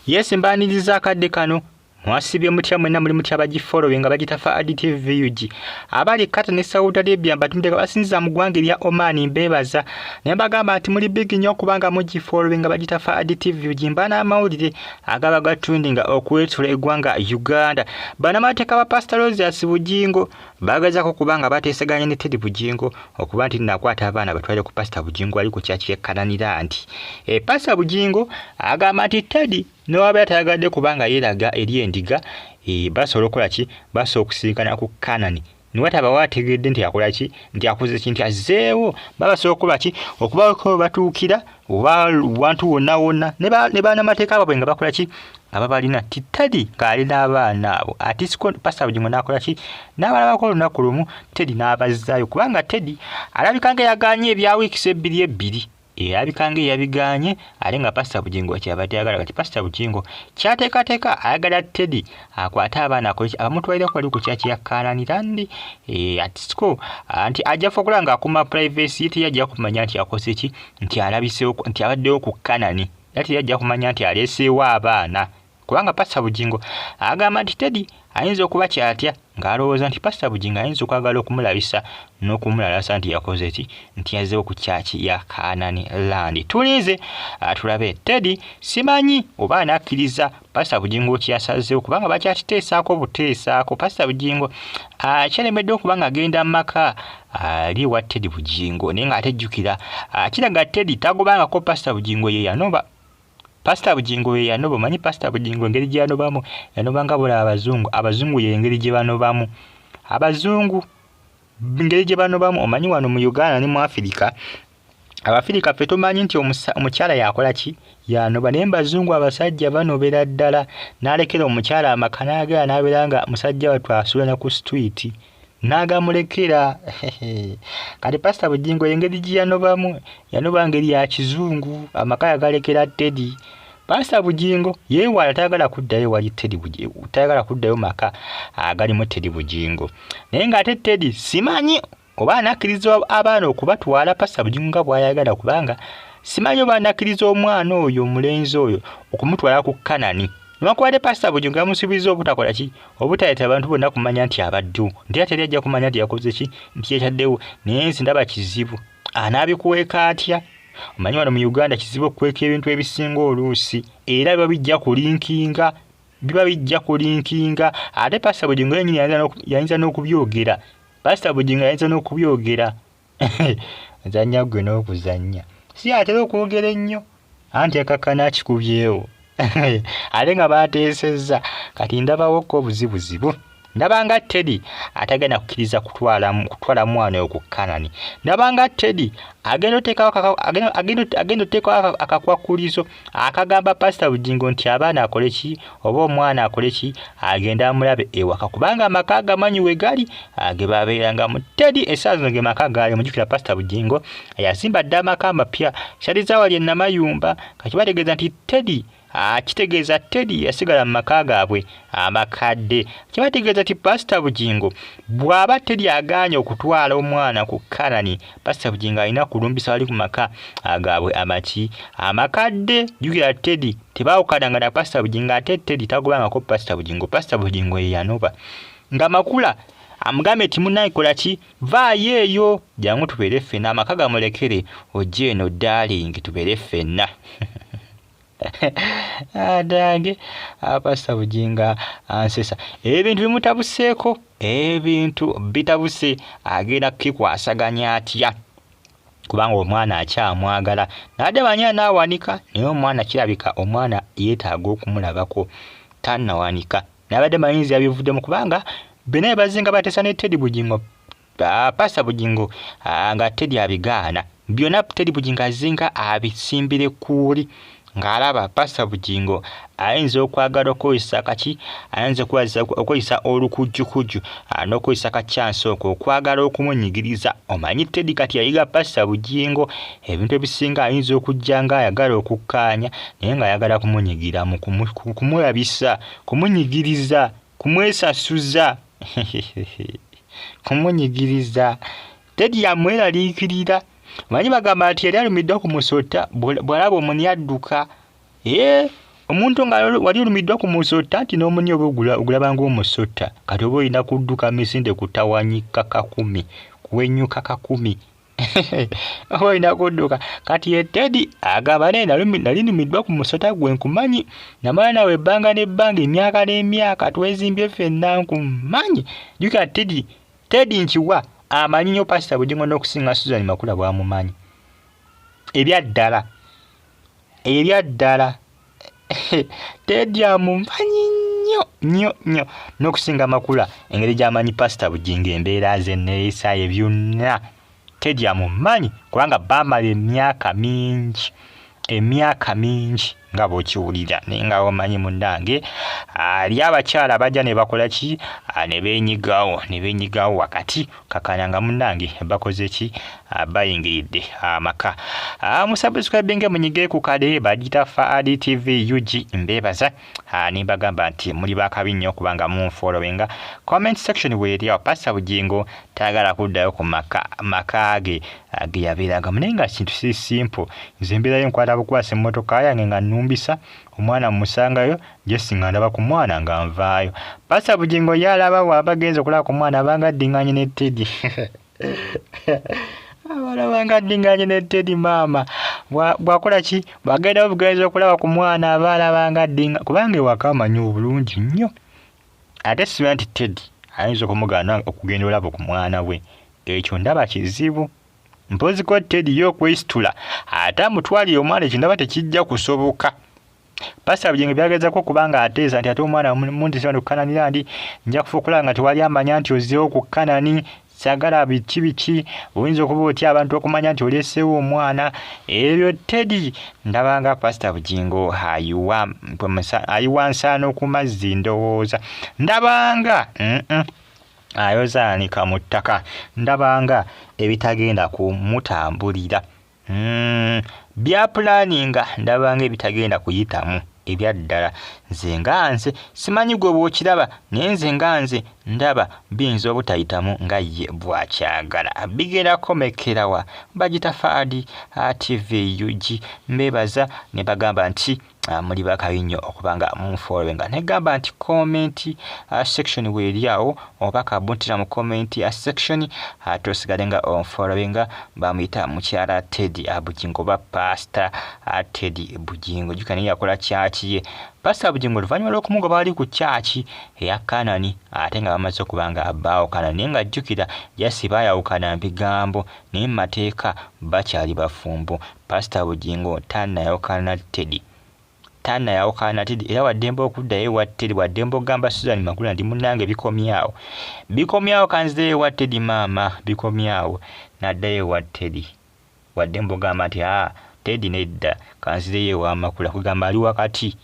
Yes Amwaniliza akadde kano mwasibye mutya mwenna muli mutya bagifollowinga bagitafa adtv UG abali kata ne Saudi Arabia batumdeka basinza mu ggwanga lya Oman mbebaza ne bagamba nti muli big nnyo kubanga mugifollowinga bagitafa adtv UG mbana amawulire agaba gatundinga okwetula eggwanga Uganda bana mateka ba Pastor Roses Bugingo bagazako kubanga bateeseganya ne Teddy Bugingo okuba nti nakwata abaana batwale ku Pastor Bugingo ali ku church ye Canan nti Pastor Bugingo agamba nti Teddy no wabya tayagadde kubanga yeraga eri Endiiga basobola okola ki basobola okusinkana ku Canan niwata bawategedde nti akola ki nti akoze kintu azeewo babasobola okola ki okubako batuukira oba wantu wonna ne baana mateeka abo nga bakola ki ababalina Teddy kali n'abaana abo ati siko Pastor Bugingo nakola ki n'abala bakola olunaku lumu Teddy n'abazaayo kubanga Teddy alabika nga yaganye ebya wiiki ebbiri abikange yabiganye alenga Pastor Bugingo kyabadde agala kati Pastor Bugingo kyateekateeka ayagala Teddy akwata abaana akoki abamutwalira kwali ku church ya Canan atisiko anti ajja fokulanga akuma privacy yeti yajja kumanya nti akoze ki nti alabisewo nti abaddewo ku Canan yati yajja kumanya nti aleseewo abaana kubanga Pastor Bugingo agamba nti Teddy ayinza okuba kyatya ng'alowooza nti Pastor Bugingo ayinza okwagala okumulabisa n'okumulalasa nti yakoze ki nti yazzeewo ku church ya Canan land tulinze tulabe Teddy simanyi oba anakkiriza Pastor Bugingo kyasazeewo kubanga bakyakiteesaako buteesaako Pastor Bugingo kyalemedde okubanga agenda mu maka ali wa Teddy Bugingo naye ng'atejjukira kiraga Teddy tagobangako Pastor Bugingo ye yanoba Pastor Bugingo ye yanoba manyi Pastor Bugingo engeri gye yanobamu yanobanga bula abazungu ye engeri gye banobamu abazungu engeri gye banobamu omanyi wano mu Uganda ne mu Africa Abafirika ffe tumanyi nti omukyala yakola ki yanoba naye bazungu abasajja banobera ddala n'alekera omukyala amaka n'agala n'abeeranga musajja wattu asula ku street n'agamulekera kati Pastor Bugingo engeri gye yanobamu yanoba ngeri ya kizungu amaka yagalekera Teddy Pastor Bugingo yeewala tayagala kuddayo wali Teddy Bugingo tayagala kuddayo maka agalimu Teddy Bugingo naye ng'ate Teddy simanyi oba anakkiriza abaana okubatwala Pastor Bugingo nga bw'ayagala kubanga simanyi oba anakkiriza omwana oyo omulenzi oyo okumutwala ku Canan Nwakwade Pastor Bugingo yamusuubiza obutakola ki obutayita abantu bonna kumanya nti abaddu nti ate ajja kumanya nti yakoze ki nti yataddewo naye nsi ndaba kizibu anaabikuweeka atya omanyi wano mu Uganda kizibu okukweka ebintu ebisinga oluusi era biba bijja kulinkinga ate Pastor Bugingo yennyini yayinza n'okubyogera Pastor Bugingo yayinza n'okubyogera zanya gwe n'okuzanya si atera okwogera ennyo anti akakana akikubyewo ate nga bateesezza kati ndabawo ko obuzibuzibu ndabanga Teddy atagenda kukkiriza kutwala mwana oyo ku Canan ndabanga Teddy agenda oteekawo akakwakulizo akagamba Pastor Bugingo nti abaana akole ki oba omwana akole ki agenda amulabe ewaka kubanga amaka gamanyi we gali ge babeerangamu Teddy essaazi ge maka gaali mujjukira Pastor Bugingo yazimba dda amaka amapya kyaliza wali enamayumba kati bategeeza nti Teddy kitegeeza Teddy yasigala mu maka gaabwe amakadde kibategeeza nti Pastor Bugingo bw'aba Teddy agaanye okutwala omwana ku Canan Pastor Bugingo alina kulumbisa wali ku maka gaabwe amakadde jjukira Teddy tebaawukananga na Pastor Bugingo ate Teddy tagobangako Pastor Bugingo ye yanoba nga Makula amugambe nti munnaye kola ki vaayo eyo jangu tubeere ffenna amaka gamulekere ojje eno darling tubeere ffenna adange Pastor Bugingo ansesa ebintu bimutabuseeko ebintu bitabuse agenda kukikwasaganya atya kubanga omwana akyamwagala nadde banya naawanika naye omwana kirabika omwana yeetaaga okumulabako tannawanika nabadde mayinzi yabivuddemu kubanga bena bazinga bateesa ne Teddy Bugingo Pastor Bugingo nga Teddy abigaana byonna Teddy Bugingo azinga abisimbire kuuli ng'alaba Pastor Bugingo ayinza okwagala okweyisa kaki ayinza okweyisa olukujjukujju n'okweyisa kacyansi okwo okwagala okumunyigiriza omanyi Teddy kati yayiga Pastor Bugingo ebintu ebisinga ayinza okujja ng'ayagala okukkaanya naye ng'ayagala kumunyigira mu kumulabisa kumunyigiriza kumwesasuza kumunyigiriza Teddy yamweraliikirira manyi bagamba nti yali alumidde ku musota bw'alaba omuni adduka omuntu nga wali olumiddwa ku musota nti n'omunye oba ogulaba ng'omusota kati oba olina kudduka misinde kutawanyika kakumi kuwenyuka kakumi oba olina kudduka kati ye Teddy agamba nali numiddwa ku musota gwe nkumanyi namala nawe ebbanga n'ebbanga emyaka n'emyaka twezimbye ffenna nkumanyi jjukira Teddy nkiwa amanyi nnyo Pastor Bugingo n'okusinga Suzan Makula bw'amumanyi ebyaddala Teddy amumanyi nnyo n'okusinga Makula engeri gy'amanyi Pastor Bugingo embeera ze neeyisa ye byonna Teddy amumanyi kubanga baamala emyaka mingi nga bw'okiwulira naye nga omanyi munnange ali abakyala bajja ne bakola ki ne beenyigawo wakati kakananga munnange bakoze ki bayingiridde amaka musubscribinge munyige ku kale bagita Faadi TV UG mbebaza ne bagamba nti muli bakabi nnyo kubanga munfollowinga comment section weeri awo Pastor Bugingo tagala kuddayo ku maka ge yabeeraga munenga kintu si simple nze mbeerayo nkwata bukwasa emmotoka yange nga numbisa omwana musangayo jesinga ndaba ku mwana nga nvaayo Pastor Bugingo yalaba wabagenze okulaba ku mwana abanga ddinganye ne Teddy abalabanga ddinganye ne Teddy maama bwakola ki bwagenda obugenze okulaba ku mwana abalabanga ddinga kubanga ewaka amanyi obulungi nnyo ate siba nti Teddy ayinza okumugana okugenda olaba ku mwana we ekyo ndaba kizibu mpozi ko Teddy y'okwesitula ate amutwalire omwana ekyo ndaba tekijja kusoboka Pastor Bugingo byagezako kubanga ateesa nti ate omwana mundi sibano ku Canan ndi nja kufuukula nga tewali amanya nti ozzeewo ku Canan sagala biki oyinza okuba otya abantu okumanya nti oleeseewo omwana ebyo Teddy ndabanga Pastor Bugingo ayiwa nsaano ku mazzi ndowooza ndabanga ayozaanika mu ttaka ndabanga ebitagenda kumutambulira bya planinga ndabanga ebitagenda kuyitamu ebyaddala nze simanyi gwe bw'okiraba naye nze ndaba biyinza obutayitamu nga ye bw'akyagala bigenda komekerawa bagita Faadi TV UG mbebaza ne bagamba nti muli bakabi nnyo okubanga munfollowinga negamba nti comment section weeri awo oba kabuntira mu comment section tosigale nga onfollowinga bamuyita mukyala Teddy Bugingo ba Pastor Teddy Bugingo jukani yakola kyaki ye Pastor Bugingo luvannyuma lw'okumugoba bali ku kyaki eya Canan ate nga bamaze okubanga abbaawo Canan naye nga jjukira yasiba yawukana bigambo naye mu mateeka bakyali bafumbo Pastor Bugingo tannayawukana Teddy era waddembe okuddayo ewa Teddy waddembe ogamba Suzan Makula ndi munnange bikomyawo kanzireyo ewa Teddy maama bikomyawo n'addayo ewa Teddy waddembe ogamba nti Teddy nedda kanzireyo ewa Makula kugamba ali wakati